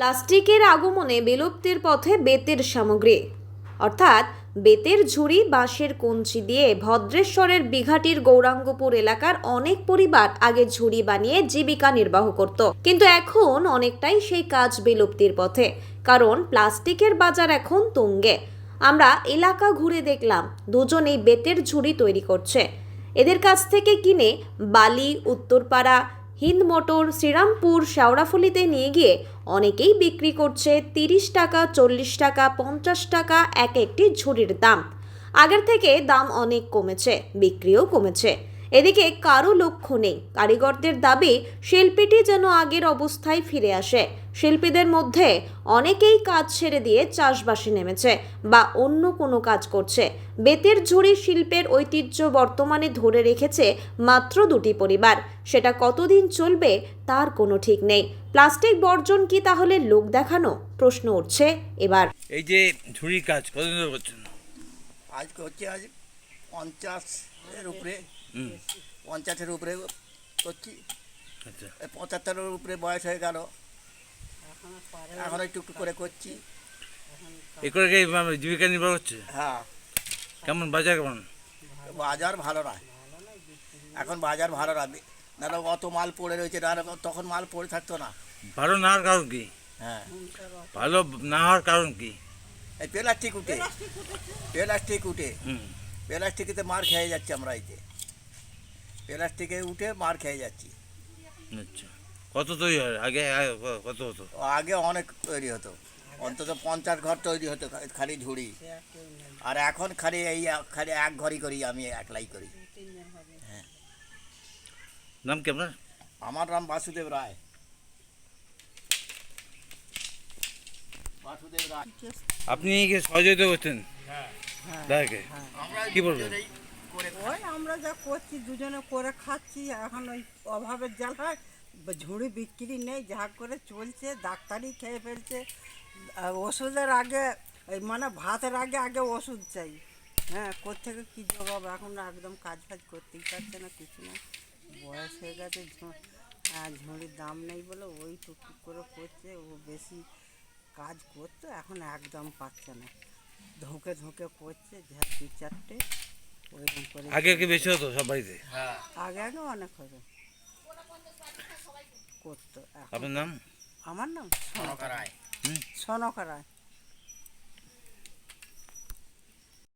প্লাস্টিকের আগমনে বিলুপ্তির পথে বেতের সামগ্রী, অর্থাৎ বেতের ঝুড়ি, বাঁশের কঞ্চি দিয়ে ভদ্রেশ্বরের বিঘাটির গৌরাঙ্গপুর এলাকার অনেক পরিবার আগে ঝুড়ি বানিয়ে জীবিকা নির্বাহ করত, কিন্তু এখন অনেকটাই সেই কাজ বিলুপ্তির পথে, কারণ প্লাস্টিকের বাজার এখন তুঙ্গে। আমরা এলাকা ঘুরে দেখলাম দুজনেই বেতের ঝুড়ি তৈরি করছে। এদের কাছ থেকে কিনে বালি, উত্তরপাড়া, হিন্দ মোটর, শ্রীরামপুর, শেওড়াফুলিতে নিয়ে গিয়ে অনেকেই বিক্রি করছে 30 টাকা, 40 টাকা, 50 টাকা এক একটি ঝুড়ির দাম। আগের থেকে দাম অনেক কমেছে, বিক্রিও কমেছে। এদিকে কারো লক্ষ্য নেই। কারিগরদের দাবি শিল্পীটি যেন আগের অবস্থায় ফিরে আসে। শিল্পীদের মধ্যে অনেকেই কাজ ছেড়ে দিয়ে চাষবাসে নেমেছে বা অন্য কোনো কাজ করছে। বেতের ঝুড়ি শিল্পের ঐতিহ্য বর্তমানে ধরে রেখেছে মাত্র 2টি পরিবার। সেটা কতদিন চলবে তার কোনো ঠিক নেই। প্লাস্টিক বর্জন কি তাহলে লোক দেখানো? প্রশ্ন উঠছে এবার। এই যে ঝুড়ির কাজ কতদিন ধরে করছেন? আজকে হচ্ছে 50-এর উপরে, 50-এর উপরে করছি। আচ্ছা, 75-এর উপরে বয়স হয়ে গেল, এখন একটু একটু করে করছি। এ করে কি জীবিকা নির্বাহ হচ্ছে? হ্যাঁ, কেমন বাজার কেমন? বাজার ভালো নয় এখন, বাজার ভালো না, নাহলে অত মাল পড়ে রয়েছে, নাহলে তখন মাল পড়ে থাকতো না। ভালো না হওয়ার কারণ কি? হ্যাঁ, ভালো না হওয়ার কারণ কি? এই প্লাস্টিক উঠে, হুম, প্লাস্টিকেতে মার খেয়ে যাচ্ছি আমরা। এই যে প্লাস্টিকে উঠে মার খেয়ে যাচ্ছি। আচ্ছা, কত তৈরি হয়? আগে কত হতো? আগে অনেক তৈরি হতো, অন্তত 50 ঘর তৈরি হতো খালি ঝুড়ি। আর এখন খালি এক ঘরই করি, আমি একলাই করি। হ্যাঁ, নাম কি আপনার? আমার নাম বাসুদেব রায়। আপনি কি সহযোগিতা করছেন দাদাকে? কি বলবেন? ওই আমরা যা করছি দুজনে করে খাচ্ছি, এখন ওই অভাবের জ্বালায় ঝুড়ি বিক্রি নেই, যা করে চলছে। ডাক্তারই খেয়ে ফেলছে। ওষুধের আগে মানে ভাতের আগে আগে ওষুধ চাই। হ্যাঁ, কোত্থেকে কী জবাব, এখন একদম কাজ ফাজ করতেই পারছে না, কিছু না, বয়স হয়ে গেছে। ঝুড়ির দাম নেই বলে ওই টুকটুক করে করছে। ও বেশি কাজ করতো, এখন একদম পাচ্ছে না, ধুঁকে ধুঁকে করছে, যা 2-4টে ওইরকম করে। আগে কি বেশি হতো সব বাড়িতে? আগে আগে অনেক হতো, করতো। আপনার নাম? আমার নাম সনকা রায়। সনকা রায়।